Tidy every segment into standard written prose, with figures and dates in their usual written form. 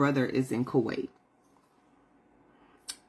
brother is in Kuwait.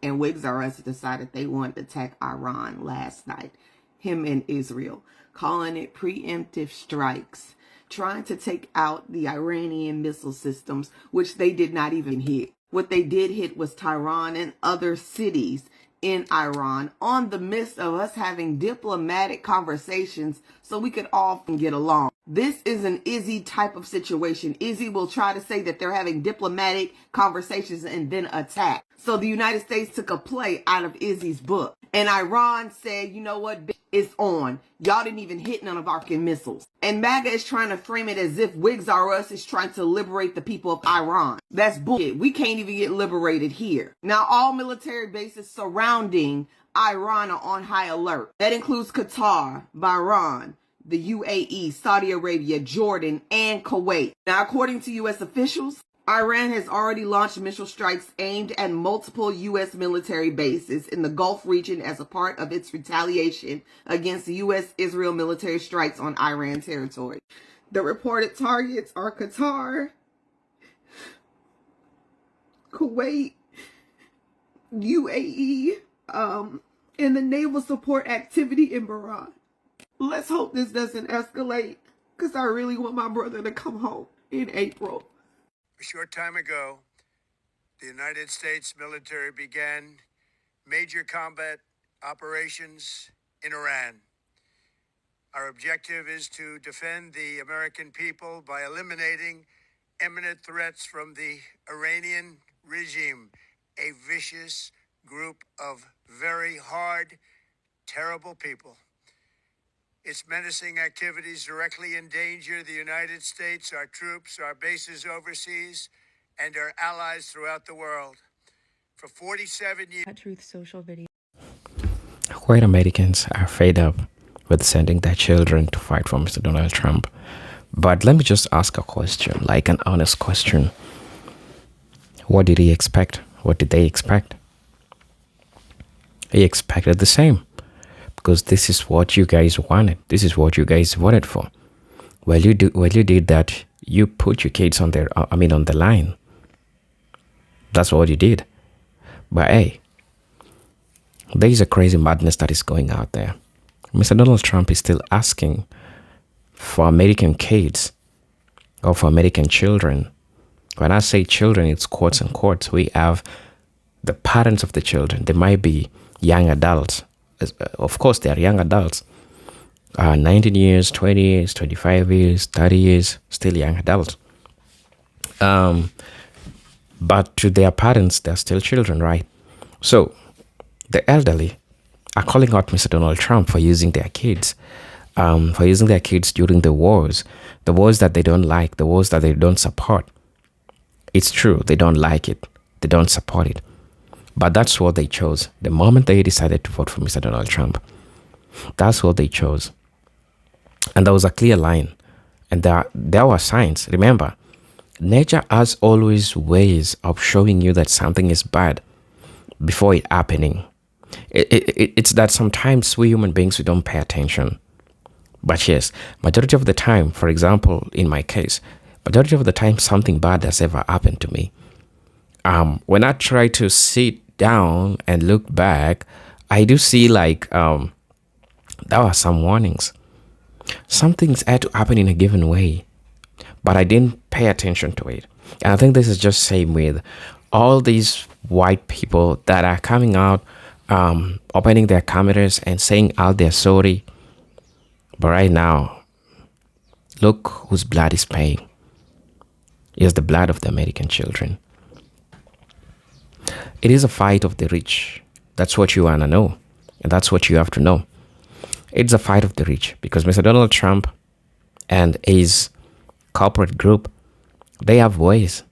And Whigs R Us decided they wanted to attack Iran last night. Him and Israel. Calling it preemptive strikes. Trying to take out the Iranian missile systems, which they did not even hit. What they did hit was Tehran and other cities in Iran on the midst of us having diplomatic conversations so we could all get along. This is an Izzy type of situation. Izzy will try to say that they're having diplomatic conversations and then attack. So the United States took a play out of Izzy's book. And Iran said, you know what, it's on. Y'all didn't even hit none of our missiles. And MAGA is trying to frame it as if Whigs R Us is trying to liberate the people of Iran. That's bullshit. We can't even get liberated here. Now, all military bases surrounding Iran are on high alert. That includes Qatar, Bahrain, the UAE, Saudi Arabia, Jordan, and Kuwait. Now, according to U.S. officials, Iran has already launched missile strikes aimed at multiple U.S. military bases in the Gulf region as a part of its retaliation against the U.S.-Israel military strikes on Iran territory. The reported targets are Qatar, Kuwait, UAE, and the naval support activity in Bahrain. Let's hope this doesn't escalate, because I really want my brother to come home in April. A short time ago, the United States military began major combat operations in Iran. Our objective is to defend the American people by eliminating imminent threats from the Iranian regime, a vicious group of very hard, terrible people. Its menacing activities directly endanger the United States, our troops, our bases overseas, and our allies throughout the world. For 47 years... Truth Social video. White Americans are fed up with sending their children to fight for Mr. Donald Trump. But let me just ask a question, like an honest question. What did he expect? What did they expect? He expected the same. Because this is what you guys wanted. This is what you guys voted for. Well, you did that. You put your kids on the line. That's what you did. But hey, there is a crazy madness that is going out there. Mr. Donald Trump is still asking for American kids or for American children. When I say children, it's quotes and quotes. We have the parents of the children. They might be young adults. Of course, they are young adults. 19 years, 20 years, 25 years, 30 years, still young adults. But to their parents, they're still children, right? So the elderly are calling out Mr. Donald Trump for using their kids, during the wars that they don't like, the wars that they don't support. It's true, they don't like it. They don't support it. But that's what they chose. The moment they decided to vote for Mr. Donald Trump, that's what they chose. And there was a clear line. And there were signs. Remember, nature has always ways of showing you that something is bad before it happening. It's that sometimes we human beings, we don't pay attention. But yes, majority of the time, for example, in my case, majority of the time something bad has ever happened to me. When I try to sit down and look back, I do see like there are some warnings. Some things had to happen in a given way, but I didn't pay attention to it. And I think this is just same with all these white people that are coming out, opening their cameras and saying out their sorry. But right now, look whose blood is paying. It's the blood of the American children. It is a fight of the rich. That's what you want to know. And that's what you have to know. It's a fight of the rich because Mr. Donald Trump and his corporate group, they have ways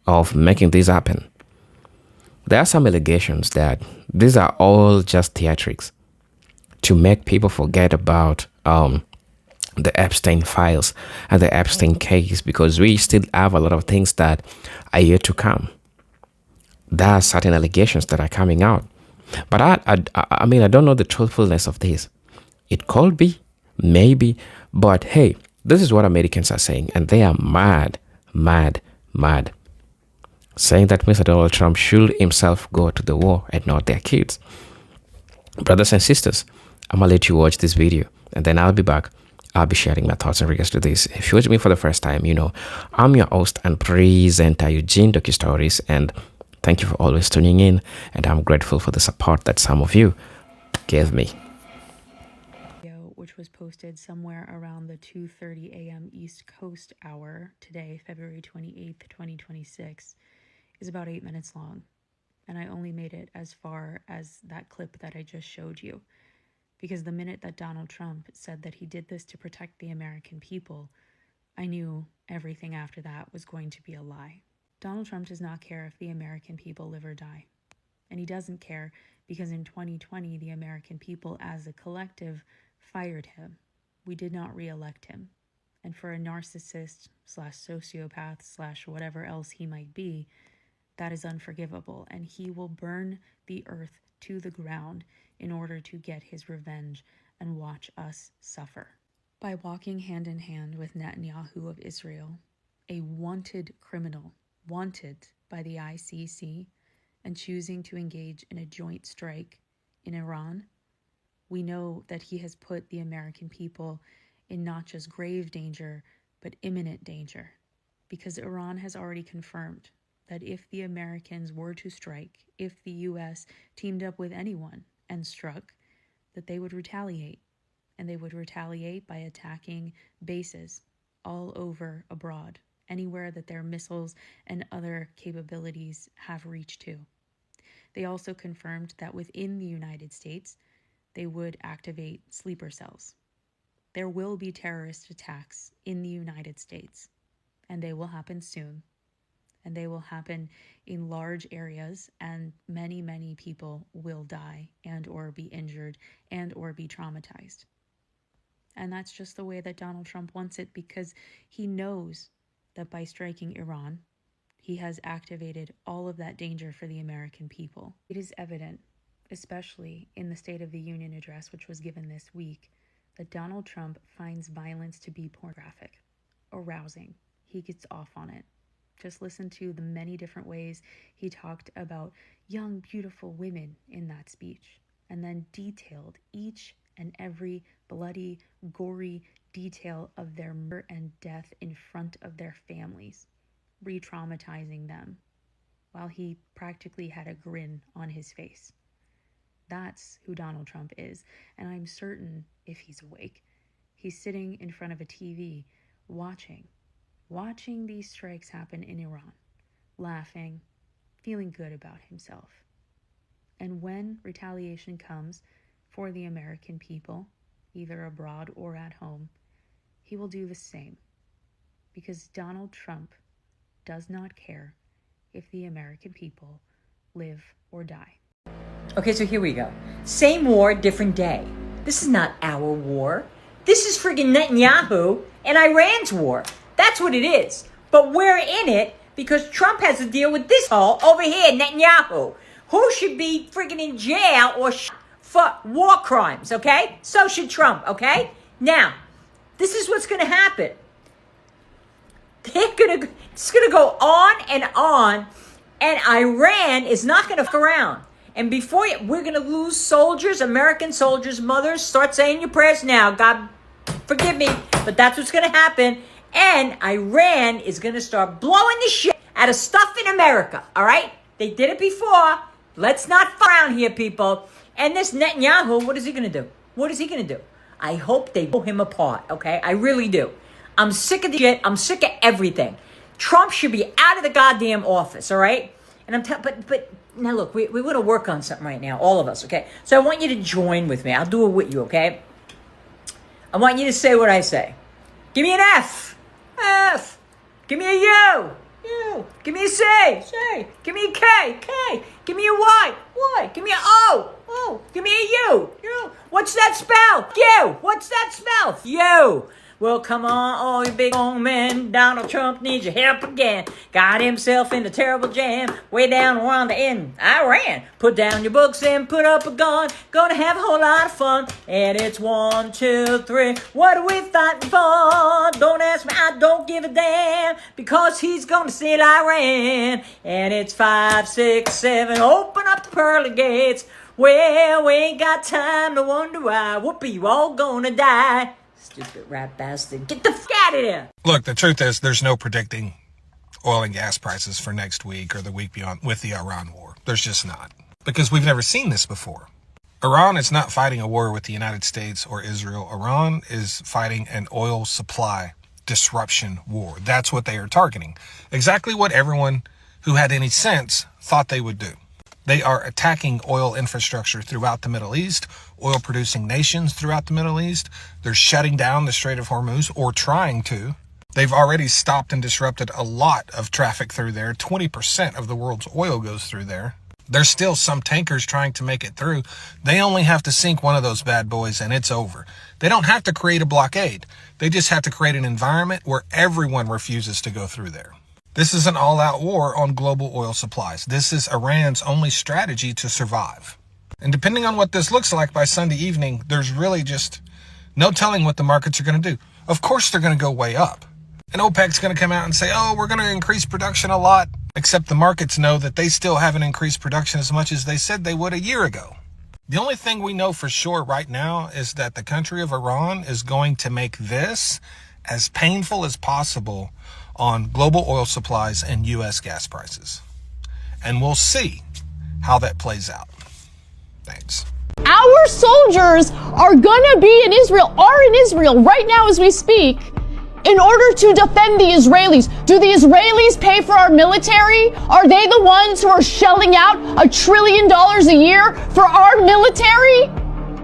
of making this happen. There are some allegations that these are all just theatrics to make people forget about the Epstein files and the Epstein case, because we still have a lot of things that are yet to come. There are certain allegations that are coming out. But I mean, I don't know the truthfulness of this. It could be, maybe, but hey, this is what Americans are saying, and they are mad, mad, mad. saying that Mr. Donald Trump should himself go to the war and not their kids. Brothers and sisters, I'm gonna let you watch this video and then I'll be back. I'll be sharing my thoughts in regards to this. If you're with me for the first time, I'm your host and presenter, Eugene Doki Stories, and thank you for always tuning in, and I'm grateful for the support that some of you gave me. Which was posted somewhere around the 2:30 a.m. East Coast hour today, February 28th, 2026, is about 8 minutes long. And I only made it as far as that clip that I just showed you. Because the minute that Donald Trump said that he did this to protect the American people, I knew everything after that was going to be a lie. Donald Trump does not care if the American people live or die. And he doesn't care because in 2020, the American people as a collective fired him. We did not re-elect him. And for a narcissist / sociopath / whatever else he might be, that is unforgivable. And he will burn the earth to the ground in order to get his revenge and watch us suffer. By walking hand in hand with Netanyahu of Israel, a wanted criminal, wanted by the ICC, and choosing to engage in a joint strike in Iran, we know that he has put the American people in not just grave danger, but imminent danger. Because Iran has already confirmed that if the Americans were to strike, if the US teamed up with anyone and struck, that they would retaliate. And they would retaliate by attacking bases all over abroad, anywhere that their missiles and other capabilities have reached to. They also confirmed that within the United States, they would activate sleeper cells. There will be terrorist attacks in the United States, and they will happen soon. And they will happen in large areas, and many, many people will die and or be injured and or be traumatized. And that's just the way that Donald Trump wants it, because he knows that by striking Iran, he has activated all of that danger for the American people. It is evident, especially in the State of the Union address, which was given this week, that Donald Trump finds violence to be pornographic, arousing. He gets off on it. Just listen to the many different ways he talked about young, beautiful women in that speech, and then detailed each and every bloody, gory detail of their murder and death in front of their families, re-traumatizing them, while he practically had a grin on his face. That's who Donald Trump is, and I'm certain, if he's awake, he's sitting in front of a TV watching these strikes happen in Iran, laughing, feeling good about himself. And when retaliation comes for the American people, either abroad or at home, he will do the same. Because Donald Trump does not care if the American people live or die. Okay, so here we go. Same war, different day. This is not our war. This is friggin' Netanyahu and Iran's war. That's what it is. But we're in it because Trump has to deal with this hole over here, Netanyahu, who should be friggin' in jail or for war crimes, okay? So should Trump, okay? Now, this is what's going to happen. It's going to go on, and Iran is not going to fuck around. And we're going to lose soldiers, American soldiers, mothers. Start saying your prayers now. God, forgive me, but that's what's going to happen. And Iran is going to start blowing the shit out of stuff in America, all right? They did it before. Let's not fuck around here, people. And this Netanyahu, what is he going to do? What is he going to do? I hope they blow him apart, okay? I really do. I'm sick of the shit. I'm sick of everything. Trump should be out of the goddamn office, all right? And but now look, we want to work on something right now, all of us, okay? So I want you to join with me. I'll do it with you, okay? I want you to say what I say. Give me an F. F. Give me a U. U. Give me a C. C. Give me a K. K. Give me a Y. Y. Give me a O. O. Give me a U. U. What's that spell? U. What's that spell? U. Well, come on, all you big old men. Donald Trump needs your help again. Got himself in a terrible jam. Way down around the end. Iran. Put down your books and put up a gun. Gonna have a whole lot of fun. And it's 1, 2, 3. What are we fighting for? Don't ask me, I don't give a damn. Because he's gonna steal Iran. And it's 5, 6, 7. Open up the pearly gates. Well, we ain't got time to wonder why. Whoopee, you all gonna die. Stupid rat bastard. Get the f*** out of here. Look, the truth is there's no predicting oil and gas prices for next week or the week beyond with the Iran war. There's just not. Because we've never seen this before. Iran is not fighting a war with the United States or Israel. Iran is fighting an oil supply disruption war. That's what they are targeting. Exactly what everyone who had any sense thought they would do. They are attacking oil infrastructure throughout the Middle East, oil-producing nations throughout the Middle East. They're shutting down the Strait of Hormuz, or trying to. They've already stopped and disrupted a lot of traffic through there. 20% of the world's oil goes through there. There's still some tankers trying to make it through. They only have to sink one of those bad boys and it's over. They don't have to create a blockade. They just have to create an environment where everyone refuses to go through there. This is an all-out war on global oil supplies. This is Iran's only strategy to survive. And depending on what this looks like by Sunday evening, there's really just no telling what the markets are going to do. Of course, they're going to go way up. And OPEC's going to come out and say, oh, we're going to increase production a lot. Except the markets know that they still haven't increased production as much as they said they would a year ago. The only thing we know for sure right now is that the country of Iran is going to make this as painful as possible on global oil supplies and U.S. gas prices. And we'll see how that plays out. Thanks. Our soldiers are gonna be in Israel, are in Israel right now as we speak, in order to defend the Israelis. Do the Israelis pay for our military? Are they the ones who are shelling out $1 trillion a year for our military?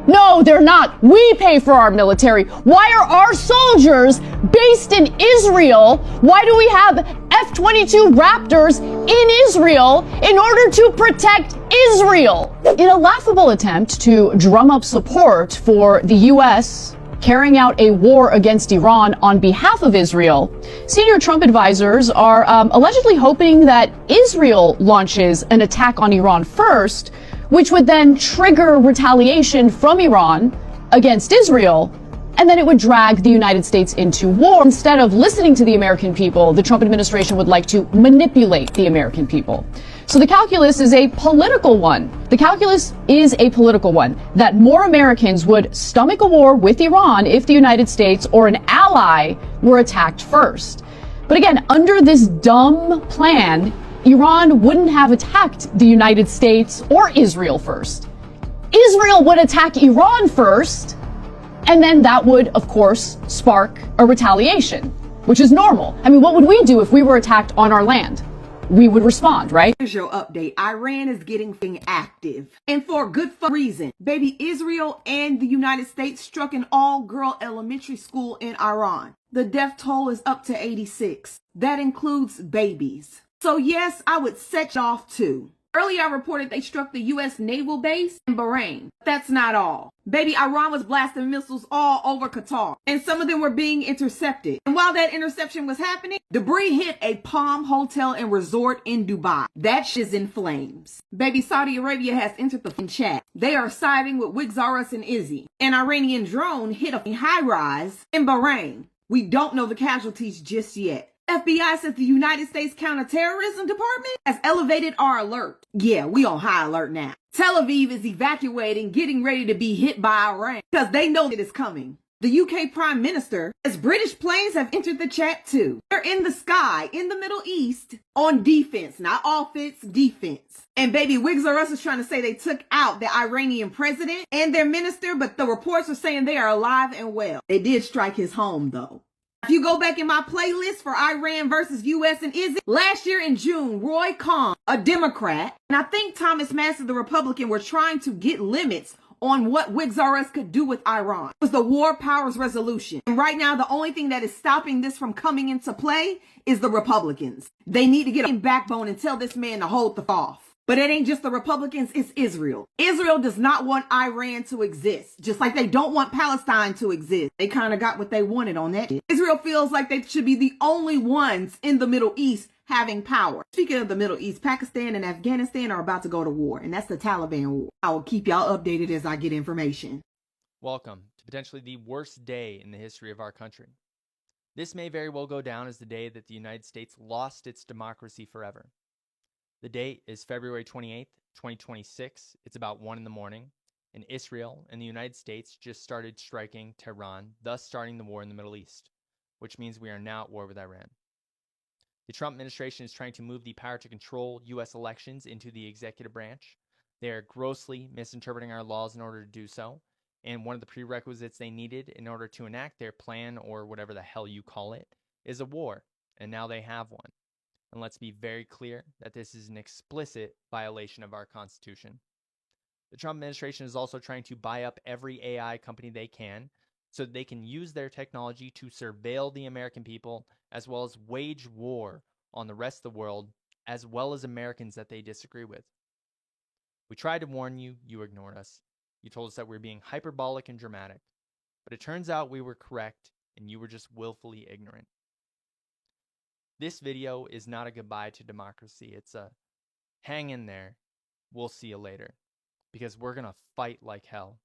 No, they're not. We pay for our military. Why are our soldiers based in Israel? Why do we have F-22 Raptors in Israel in order to protect Israel? In a laughable attempt to drum up support for the U.S. carrying out a war against Iran on behalf of Israel, senior Trump advisors are allegedly hoping that Israel launches an attack on Iran first, which would then trigger retaliation from Iran against Israel, and then it would drag the United States into war. Instead of listening to the American people, the Trump administration would like to manipulate the American people. So the calculus is a political one. The calculus is a political one, that more Americans would stomach a war with Iran if the United States or an ally were attacked first. But again, under this dumb plan, Iran wouldn't have attacked the United States or Israel first. Israel would attack Iran first, and then that would, of course, spark a retaliation, which is normal. I mean, what would we do if we were attacked on our land? We would respond, right? Here's your update. Iran is getting active. And for a good reason. Baby, Israel and the United States struck an all-girl elementary school in Iran. The death toll is up to 86. That includes babies. So yes, I would set off too. Earlier I reported they struck the U.S. naval base in Bahrain. That's not all. Baby, Iran was blasting missiles all over Qatar, and some of them were being intercepted. And while that interception was happening, debris hit a Palm Hotel and Resort in Dubai. That shit's in flames. Baby, Saudi Arabia has entered the chat. They are siding with Wigzarus and Izzy. An Iranian drone hit a high-rise in Bahrain. We don't know the casualties just yet. FBI says the United States Counterterrorism Department has elevated our alert. Yeah, we on high alert now. Tel Aviv is evacuating, getting ready to be hit by Iran because they know it is coming. The UK Prime Minister says British planes have entered the chat too. They're in the sky, in the Middle East, on defense, not offense, defense. And baby, Wigzarus is trying to say they took out the Iranian president and their minister, but the reports are saying they are alive and well. They did strike his home though. If you go back in my playlist for Iran versus U.S. and Izzy, last year in June, Roy Cohn, a Democrat, and I think Thomas Massey, the Republican, were trying to get limits on what Wigzarus could do with Iran. It was the War Powers Resolution. And right now, the only thing that is stopping this from coming into play is the Republicans. They need to get a backbone and tell this man to hold the off. But it ain't just the Republicans, it's Israel. Israel does not want Iran to exist, just like they don't want Palestine to exist. They kind of got what they wanted on that. Israel feels like they should be the only ones in the Middle East having power. Speaking of the Middle East, Pakistan and Afghanistan are about to go to war, and that's the Taliban war. I will keep y'all updated as I get information. Welcome to potentially the worst day in the history of our country. This may very well go down as the day that the United States lost its democracy forever. The date is February 28th, 2026. It's about 1 in the morning, and Israel and the United States just started striking Tehran, thus starting the war in the Middle East, which means we are now at war with Iran. The Trump administration is trying to move the power to control U.S. elections into the executive branch. They are grossly misinterpreting our laws in order to do so, and one of the prerequisites they needed in order to enact their plan, or whatever the hell you call it, is a war, and now they have one. And let's be very clear that this is an explicit violation of our Constitution. The Trump administration is also trying to buy up every AI company they can so that they can use their technology to surveil the American people, as well as wage war on the rest of the world, as well as Americans that they disagree with. We tried to warn you, you ignored us. You told us that we were being hyperbolic and dramatic. But it turns out we were correct, and you were just willfully ignorant. This video is not a goodbye to democracy. It's a hang in there. We'll see you later. Because we're going to fight like hell.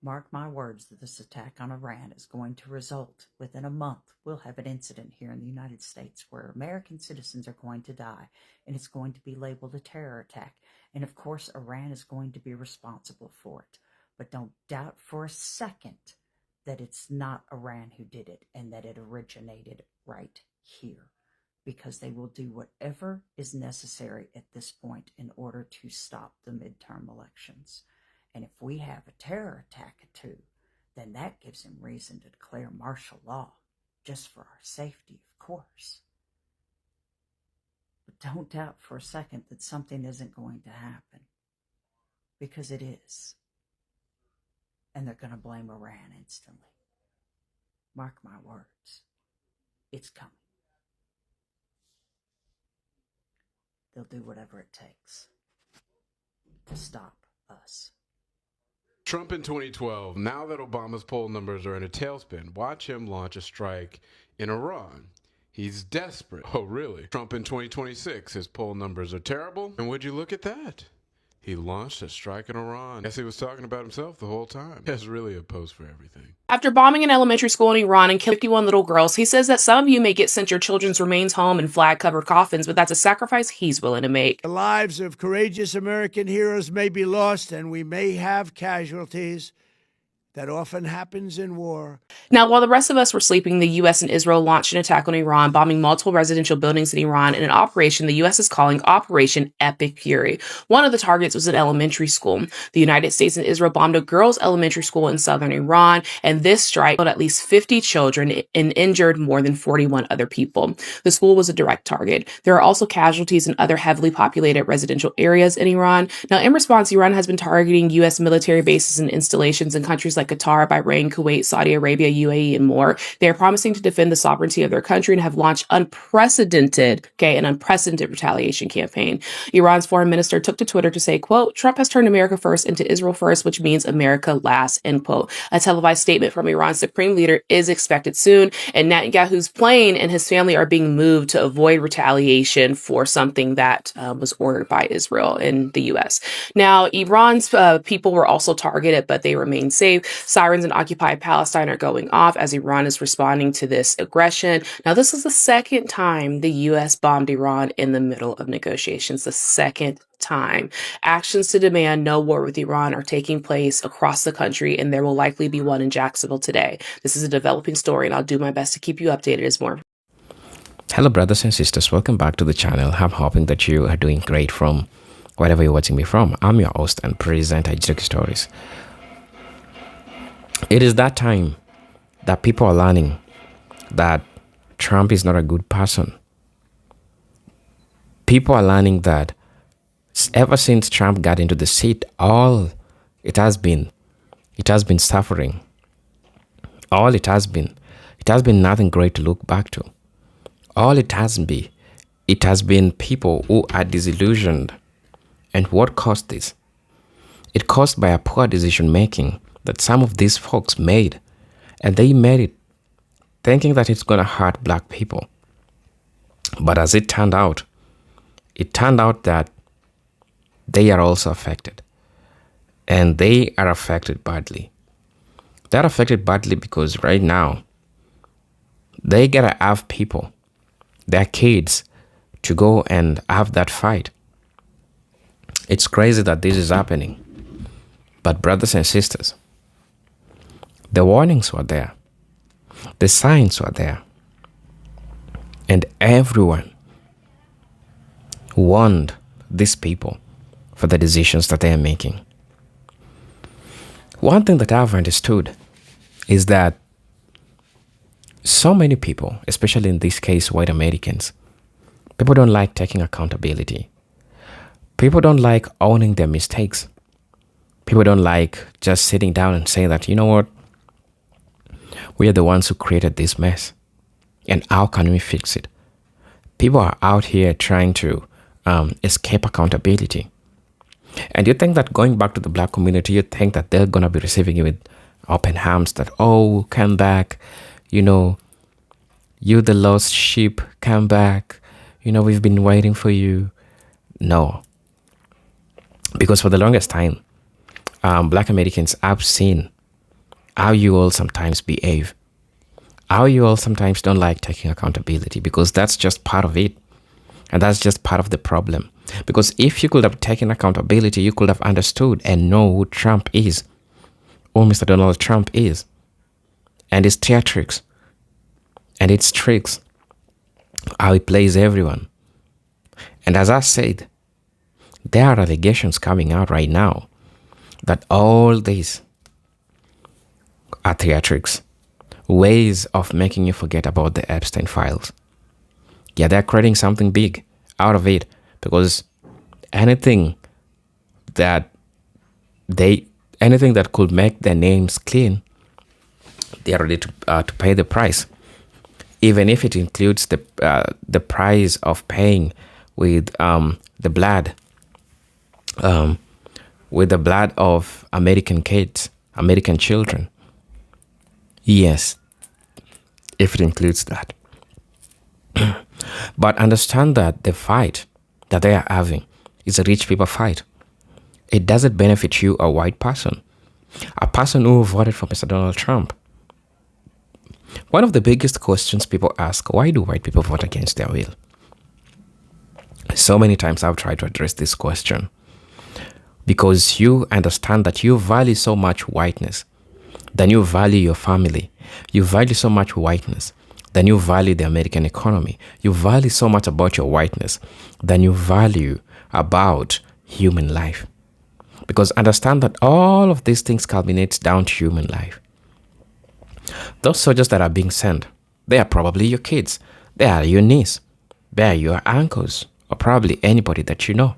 Mark my words that this attack on Iran is going to result within a month. We'll have an incident here in the United States where American citizens are going to die, and it's going to be labeled a terror attack. And of course, Iran is going to be responsible for it. But don't doubt for a second that it's not Iran who did it and that it originated right here, because they will do whatever is necessary at this point in order to stop the midterm elections. And if we have a terror attack too, then that gives him reason to declare martial law, just for our safety, of course. But don't doubt for a second that something isn't going to happen, because it is. And they're going to blame Iran instantly. Mark my words. It's coming. They'll do whatever it takes to stop us. Trump in 2012. Now that Obama's poll numbers are in a tailspin, watch him launch a strike in Iran. He's desperate. Oh, really? Trump in 2026. His poll numbers are terrible. And would you look at that? He launched a strike in Iran. Guess he was talking about himself the whole time. There's really a post for everything. After bombing an elementary school in Iran and killing 51 little girls, he says that some of you may get sent your children's remains home in flag-covered coffins, but that's a sacrifice he's willing to make. The lives of courageous American heroes may be lost, and we may have casualties. That often happens in war. Now, while the rest of us were sleeping, the U.S. and Israel launched an attack on Iran, bombing multiple residential buildings in Iran in an operation the U.S. is calling Operation Epic Fury. One of the targets was an elementary school. The United States and Israel bombed a girls' elementary school in southern Iran, and this strike killed at least 50 children and injured more than 41 other people. The school was a direct target. There are also casualties in other heavily populated residential areas in Iran. Now, in response, Iran has been targeting U.S. military bases and installations in countries like Qatar, Bahrain, Kuwait, Saudi Arabia, UAE, and more. They are promising to defend the sovereignty of their country and have launched an unprecedented retaliation campaign. Iran's foreign minister took to Twitter to say, quote, Trump has turned America first into Israel first, which means America last, end quote. A televised statement from Iran's supreme leader is expected soon, and Netanyahu's plane and his family are being moved to avoid retaliation for something that was ordered by Israel in the U.S. Now, Iran's people were also targeted, but they remain safe. Sirens in occupied Palestine are going off as Iran is responding to this aggression. Now, this is the second time the U.S. bombed Iran in the middle of negotiations. The second time. Actions to demand no war with Iran are taking place across the country, and there will likely be one in Jacksonville today. This is a developing story, and I'll do my best to keep you updated as more. Hello, brothers and sisters. Welcome back to the channel. I'm hoping that you are doing great from wherever you're watching me from. I'm your host and presenter, Ejike Stories. It is that time that people are learning that Trump is not a good person. People are learning that ever since Trump got into the seat, all it has been suffering. All it has been nothing great to look back to. All it has been it has been people who are disillusioned. And what caused this? It caused by a poor decision making that some of these folks made. And they made it thinking that it's going to hurt black people. But as it turned out that they are also affected. And they are affected badly. They're affected badly because right now, they gotta have people, their kids, to go and have that fight. It's crazy that this is happening. But brothers and sisters, the warnings were there. The signs were there. And everyone warned these people for the decisions that they are making. One thing that I've understood is that so many people, especially in this case, white Americans, people don't like taking accountability. People don't like owning their mistakes. People don't like just sitting down and saying that, you know what, we are the ones who created this mess. And how can we fix it? People are out here trying to escape accountability. And you think that going back to the black community, you think that they're going to be receiving you with open arms, that, oh, come back, you know, you the lost sheep, come back, you know, we've been waiting for you. No. Because for the longest time, black Americans have seen how you all sometimes behave, how you all sometimes don't like taking accountability, because that's just part of it. And that's just part of the problem. Because if you could have taken accountability, you could have understood and know who Trump is, who Mr. Donald Trump is, and his theatrics, and its tricks, how he plays everyone. And as I said, there are allegations coming out right now that all these are theatrics, ways of making you forget about the Epstein files. Yeah, they're creating something big out of it, because anything that could make their names clean, they are ready to pay the price, even if it includes the price of paying with the blood of American kids, American children. Yes, if it includes that. But understand that the fight that they are having is a rich people fight. It doesn't benefit you, a white person, a person who voted for Mr. Donald Trump. One of the biggest questions people ask, why do white people vote against their will? So many times I've tried to address this question. Because you understand that you value so much whiteness than you value your family. You value so much whiteness than you value the American economy. You value so much about your whiteness than you value about human life. Because understand that all of these things culminates down to human life. Those soldiers that are being sent, they are probably your kids. They are your niece. They are your uncles, or probably anybody that you know.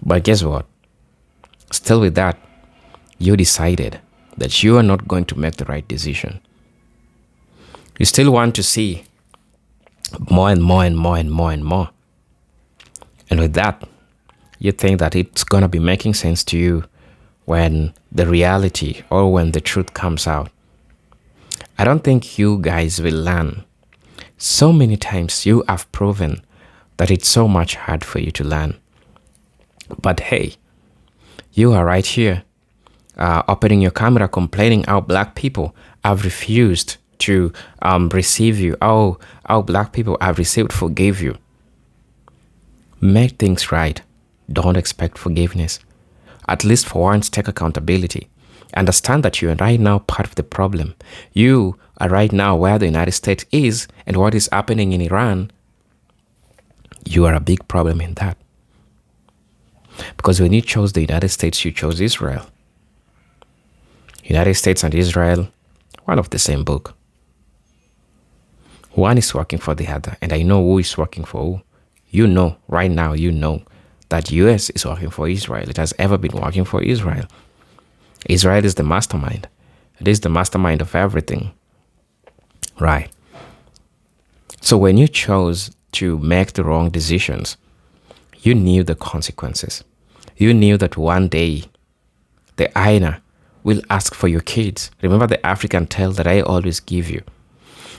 But guess what? Still with that, you decided that you are not going to make the right decision. You still want to see more and more and more and more and more. And with that, you think that it's going to be making sense to you when the reality or when the truth comes out. I don't think you guys will learn. So many times you have proven that it's so much hard for you to learn. But hey, you are right here, opening your camera, complaining how black people have refused to receive you. How black people have received forgive you. Make things right. Don't expect forgiveness. At least for once, take accountability. Understand that you are right now part of the problem. You are right now where the United States is and what is happening in Iran. You are a big problem in that. Because when you chose the United States, you chose Israel. United States and Israel, one of the same book. One is working for the other, and I know who is working for who. You know, right now, you know that US is working for Israel. It has ever been working for Israel. Israel is the mastermind. It is the mastermind of everything. Right. So when you chose to make the wrong decisions. You knew the consequences. You knew that one day the hyena will ask for your kids. Remember the African tale that I always give you.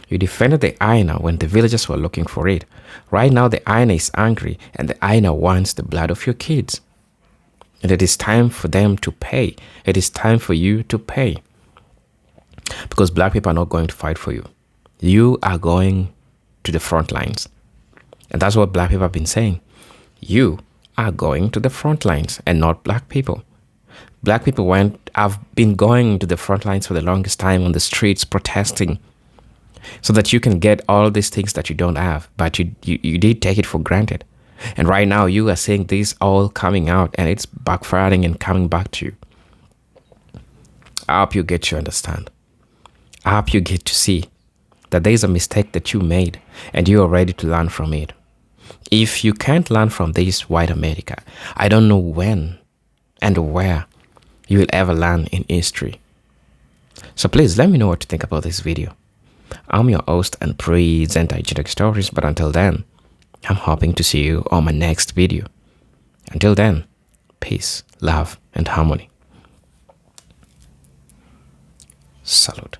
You defended the hyena when the villagers were looking for it. Right now the hyena is angry and the hyena wants the blood of your kids. And it is time for them to pay. It is time for you to pay. Because black people are not going to fight for you. You are going to the front lines. And that's what black people have been saying. You are going to the front lines and not black people. Black people have been going to the front lines for the longest time on the streets protesting so that you can get all these things that you don't have, but you did take it for granted. And right now you are seeing this all coming out and it's backfiring and coming back to you. I hope you get to understand. I hope you get to see that there is a mistake that you made and you are ready to learn from it. If you can't learn from this white America, I don't know when and where you will ever learn in history. So please let me know what you think about this video. I'm your host and presenter Genetic Stories, but until then, I'm hoping to see you on my next video. Until then, peace, love, and harmony. Salute.